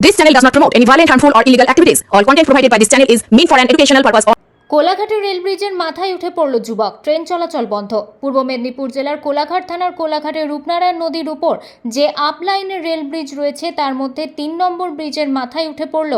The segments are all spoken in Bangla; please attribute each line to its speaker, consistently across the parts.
Speaker 1: This channel does not promote any violent, harmful, or illegal activities. All content provided by this channel is meant for an educational purpose.
Speaker 2: কোলাঘাটে রেল ব্রিজের মাথায় উঠে পড়ল যুবক, ট্রেন চলাচল বন্ধ। পূর্ব মেদিনীপুর জেলার কোলাঘাট থানার কোলাঘাটের রূপনারায়ণ নদীর উপর যে আপ লাইনের রেল ব্রিজ রয়েছে তার মধ্যে ৩ নম্বর ব্রিজের মাথায় উঠে পড়ল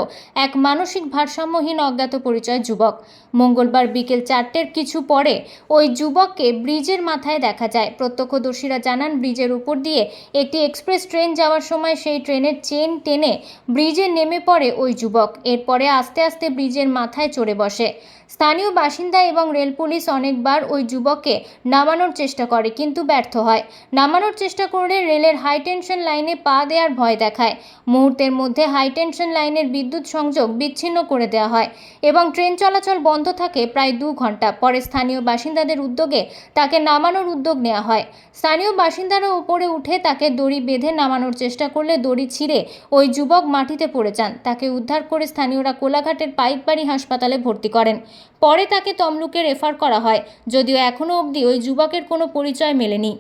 Speaker 2: এক মানসিক ভারসাম্যহীন অজ্ঞাত পরিচয় যুবক। মঙ্গলবার বিকেল ৪টের কিছু পরে ওই যুবককে ব্রিজের মাথায় দেখা যায়। প্রত্যক্ষদর্শীরা জানান, ব্রিজের উপর দিয়ে একটি এক্সপ্রেস ট্রেন যাওয়ার সময় সেই ট্রেনের চেন টেনে ব্রিজে নেমে পড়ে ওই যুবক। এরপরে আস্তে আস্তে ব্রিজের মাথায় চড়ে বসে। স্থানীয় বাসিন্দা এবং রেল পুলিশ অনেকবার ওই যুবককে নামানোর চেষ্টা করে, কিন্তু ব্যর্থ হয়। নামানোর চেষ্টা করলে রেলের হাই টেনশন লাইনে পা দেওয়ার ভয় দেখায়। মুহূর্তের মধ্যে হাই টেনশন লাইনের বিদ্যুৎ সংযোগ বিচ্ছিন্ন করে দেওয়া হয় এবং ট্রেন চলাচল বন্ধ থাকে প্রায় 2 ঘন্টা। পরে স্থানীয় বাসিন্দাদের উদ্যোগে তাকে নামানোর উদ্যোগ নেওয়া হয়। স্থানীয় বাসিন্দারা উপরে উঠে তাকে দড়ি বেঁধে নামানোর চেষ্টা করলে দড়ি ছিঁড়ে ওই যুবক মাটিতে পড়ে যান। তাকে উদ্ধার করে স্থানীয়রা কোলাঘাটের পাইকবাড়ি হাসপাতালে ভর্তি করেন। পরে তাকে তমলুকে রেফার করা হয়, যদিও এখনও অবধি ওই যুবকের কোনো পরিচয় মেলেনি।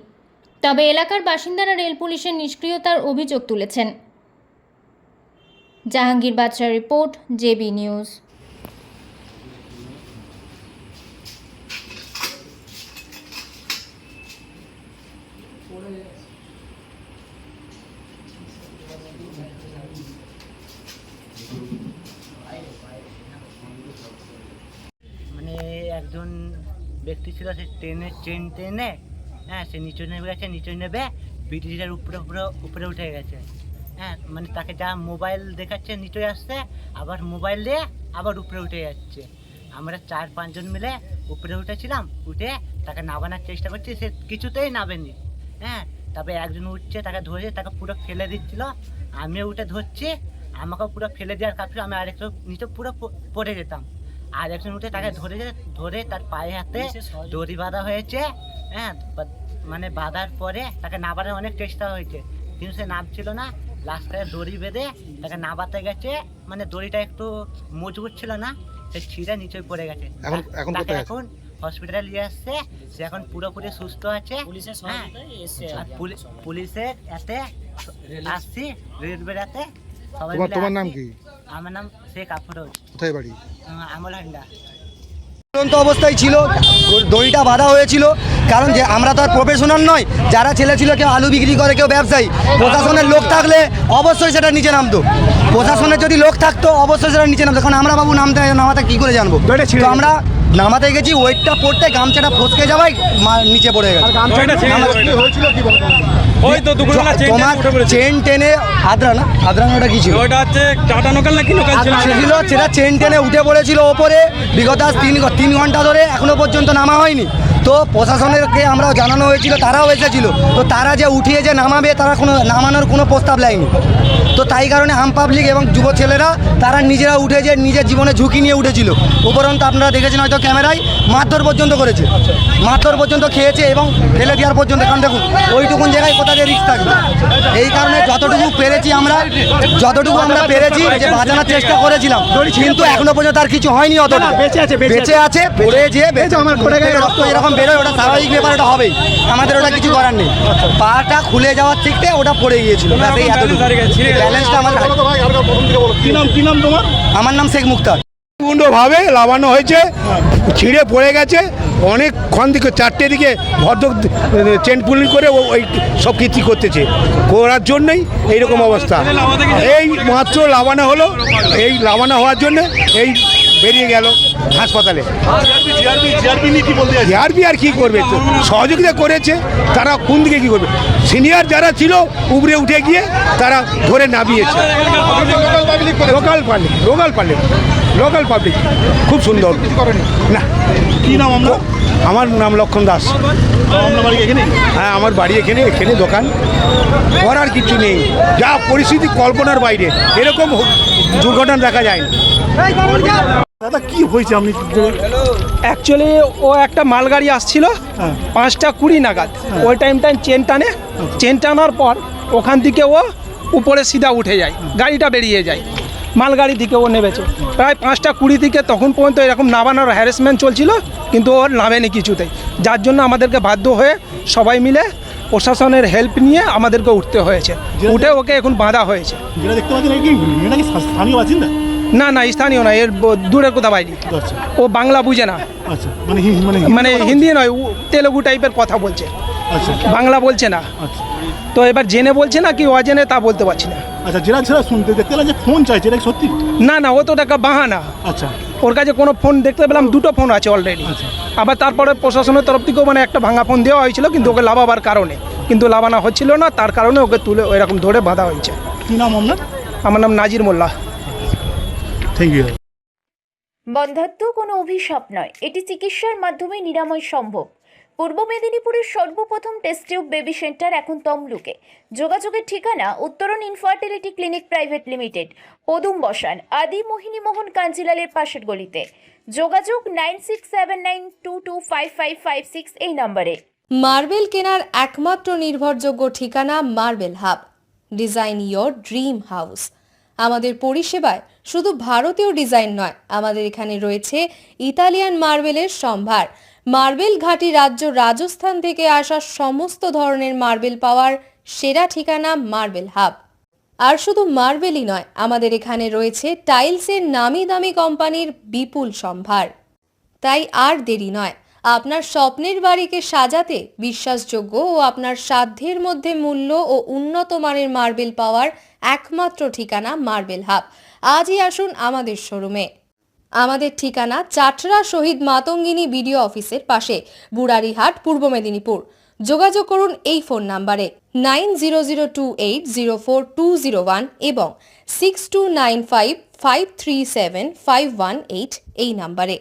Speaker 2: তবে এলাকার বাসিন্দারা রেল পুলিশের নিষ্ক্রিয়তার অভিযোগ তুলেছেন। জাহাঙ্গীর বাদশাহ রিপোর্ট, জেবি নিউজ।
Speaker 3: মানে একজন ব্যক্তি ছিল, সে ট্রেনের চেন টেনে সে নিচে নেমে গেছে, নিচে নেবে ব্রিজের উপরে উঠে গেছে। মানে তাকে যা মোবাইল দেখাচ্ছে নিচে আসছে, আবার মোবাইল দিয়ে আবার উপরে উঠে যাচ্ছে। আমরা 4-5 জন মিলে উপরে উঠেছিলাম, উঠে তাকে নামানোর চেষ্টা করছি, সে কিছুতেই নামেনি। তারপরে একজন উঠছে, তাকে ধরে তাকে পুরো ফেলে দিচ্ছিল। আমিও উঠে ধরছি, আমাকেও পুরো ফেলে দেওয়ার কাছে আমি আরেকটু নিচে পুরো পড়ে যেতাম। আর একজন উঠে তাকে ধরে তার পায়ে হাতে দড়ি বাঁধা হয়েছে। মানে বাঁধার পরে তাকে নামানোর অনেক চেষ্টা হয়েছে, কিন্তু সে নামছিল না। লাস্টে দড়ি বেঁধে তাকে নামাতে গেছে, মানে দড়িটা একটু মজবুত ছিল না, সে ছিঁড়ে নিচে পড়ে গেছে। এখন হসপিটালে নিয়ে আসছে, সে এখন পুরোপুরি সুস্থ আছে। পুলিশের এতে আসছি, রেল বেড়াতে।
Speaker 4: তোমার নাম কি?
Speaker 3: আমার নাম শেখ আফরোজ।
Speaker 4: কোথায় বাড়ি?
Speaker 3: আমলহান্ডা।
Speaker 5: চূড়ান্ত অবস্থায় ছিল, দড়িটা বাঁধা হয়েছিল, কারণ যে আমরা তো আর প্রফেশনাল নয়। যারা ছেলে ছিল, কেউ আলু বিক্রি করে, কেউ ব্যবসায়ী। প্রশাসনের লোক থাকলে অবশ্যই সেটা নিচে নামতো। প্রশাসনের যদি লোক থাকতো অবশ্যই সেটা নিচে নামতো, কারণ আমরা বাবু নামাতে কী করে জানবো? তো আমরা নামাতে গেছি, ওয়েটটা পড়তে গামছাটা ফসকে যাওয়ায় নিচে পড়ে গেছে। তোমার চেন টেনে আদ্রানোটা কি ছিল? সেটা চেন টেনে উঠে পড়েছিল ওপরে। বিগত 3 ঘন্টা ধরে এখনো পর্যন্ত নামা হয়নি। তো প্রশাসনেরকে আমরা জানানো হয়েছিল, তারাও এসেছিল। তো তারা যে উঠিয়ে যে নামাবে, তারা কোনো নামানোর কোনো প্রস্তাব নেয়নি। তো তাই কারণে আম পাবলিক এবং যুব ছেলেরা তারা নিজেরা উঠে যে নিজের জীবনে ঝুঁকি নিয়ে উঠেছিল। উপরন্তু আপনারা দেখেছেন হয়তো ক্যামেরায়, মারধর পর্যন্ত করেছে, মারধর পর্যন্ত খেয়েছে এবং ফেলে দেওয়ার পর্যন্ত। কারণ দেখুন, ওইটুকুন জায়গায় কোথা দিয়ে রিস্ক থাকবে। এই কারণে যতটুকু আমরা পেরেছি যে বাঁচানোর চেষ্টা করেছিলাম, কিন্তু এখনো পর্যন্ত আর কিছু হয়নি। অতটা বেঁচে আছে, পড়ে যে রক্ত এরকম বেরোয়, ওটা স্বাভাবিক ব্যাপার, ওটা হবেই। আমাদের ওটা কিছু করার নেই। পাটা খুলে যাওয়ার থেকে ওটা পড়ে গিয়েছিল। ব্যালেন্সটা আমার। আমার নাম শেখ মুক্তার।
Speaker 4: ভাবে লাগানো হয়েছে, ছিঁড়ে পড়ে গেছে। অনেকক্ষণ দিকে 4টে দিকে ভদ্র চেন পুলিং করে ওই সব কিছু করতেছে, করার জন্যই এইরকম অবস্থা। এই মাত্র লাগানো হলো, এই লাগানো হওয়ার জন্য এই বেরিয়ে গেল হাসপাতালে। জিআরপি আর কি করবে? সহযোগিতা করেছে, তারা কোন দিকে কি করবে? সিনিয়র যারা ছিল উপরে উঠে গিয়ে তারা ধরে নামিয়েছে। লোকাল পাবলিক খুব সুন্দর। না, কি নাম? আমার নাম লক্ষণ দাস। হ্যাঁ, আমার বাড়ি এখানে দোকান। করার কিছু নেই, যা পরিস্থিতি কল্পনার বাইরে। এরকম দুর্ঘটনা দেখা যায় না।
Speaker 6: দাদা কি হয়েছে? আপনি অ্যাকচুয়ালি ও একটা মালগাড়ি আসছিল 5টা 20 নাগাদ। ওই টাইমটায় চেন টানার পর ওখান থেকে ও উপরে সিধা উঠে যায়, গাড়িটা বেরিয়ে যায়। মালগাড়ি থেকে ও নেমেছে প্রায় 5টা 20 থেকে। তখন পর্যন্ত এরকম নামানোর হ্যারাসমেন্ট চলছিল, কিন্তু ওর নামেনি কিছুতেই। যার জন্য আমাদেরকে বাধ্য হয়ে সবাই মিলে প্রশাসনের হেল্প নিয়ে আমাদেরকে উঠতে হয়েছে, উঠে ওকে এখন বাঁধা হয়েছে।
Speaker 7: যেটা দেখতে পাচ্ছেন কি এটা কি স্থানীয় বাসিন্দা?
Speaker 6: না না, স্থানীয় নয়, এর দূরের কোথা বাইরে।
Speaker 7: আচ্ছা
Speaker 6: ও বাংলা বুঝে না,
Speaker 7: আচ্ছা, মানে মানে
Speaker 6: মানে হিন্দি নয়, তেলেগু টাইপের কথা বলছে,
Speaker 7: আচ্ছা
Speaker 6: বাংলা বলছে না।
Speaker 7: আচ্ছা
Speaker 6: তো এবার জেনে বলছে না কি অজেনে তা বলতে পারছি না।
Speaker 7: আচ্ছা, যেটা শুনতে দেখতে পেলাম যে ফোন চাইছে, এটা কি সত্যি?
Speaker 6: না না, ও তো টাকা বাহানা।
Speaker 7: আচ্ছা
Speaker 6: ওর কাছে কোনো ফোন দেখতে পেলাম, দুটো ফোন আছে অলরেডি।
Speaker 7: আচ্ছা।
Speaker 6: আবার তারপরে প্রশাসনের তরফ থেকেও মানে একটা ভাঙা ফোন দেওয়া হয়েছিল, কিন্তু ওকে লাভাবার কারণে, কিন্তু লাভানো হচ্ছিল না, তার কারণে ওকে তুলে ওইরকম ধরে বাঁধা হয়েছে।
Speaker 7: কি নাম আপনার?
Speaker 6: আমার নাম নাজির মোল্লা।
Speaker 7: Thank you.
Speaker 8: বন্ধ্যাত্ব কোনো অভিশাপ নয়, এটি চিকিৎসার মাধ্যমে নিরাময় সম্ভব। পূর্ব মেদিনীপুরের সর্বপ্রথম টেস্ট টিউব বেবি সেন্টার এখন তমলুকে। যোগাযোগের ঠিকানা উত্তরণ ইনফার্টিলিটি ক্লিনিক প্রাইভেট লিমিটেড, পদুম বসান, আদি মোহিনী মোহন কাঞ্জিলালের পাশের গলিতে। যোগাযোগ 9679225556 এই নম্বরে।
Speaker 2: মার্বেল কেনার একমাত্র নির্ভরযোগ্য ঠিকানা marble hub. Design your dream house. আমাদের পরিষেবায় শুধু ভারতীয় ডিজাইন নয়, আমাদের এখানে রয়েছে ইতালিয়ান মার্বেলের সম্ভার। মার্বেল ঘাঁটি রাজ্য রাজস্থান থেকে আসা সমস্ত ধরনের মার্বেল পাওয়ার সেরা ঠিকানা মার্বেল হাব। আর শুধু মার্বেলই নয়, আমাদের এখানে রয়েছে টাইলসের নামি দামি কোম্পানির বিপুল সম্ভার। তাই আর দেরি নয়, আপনার স্বপ্নের বাড়িকে সাজাতে বিশ্বাসযোগ্য ও আপনার সাধ্যের মধ্যে মূল্য ও উন্নত মানের মার্বেল পাওয়ার একমাত্র ঠিকানা মার্বেল হাব। আজই আসুন আমাদের শোরুমে। আমাদের ঠিকানা চাটরা শহীদ মাতঙ্গিনী বিডিও অফিসের পাশে, বুড়ারিহাট, পূর্ব মেদিনীপুর। যোগাযোগ করুন এই ফোন নাম্বারে 9002804201 এবং 6295537518 এই নাম্বারে।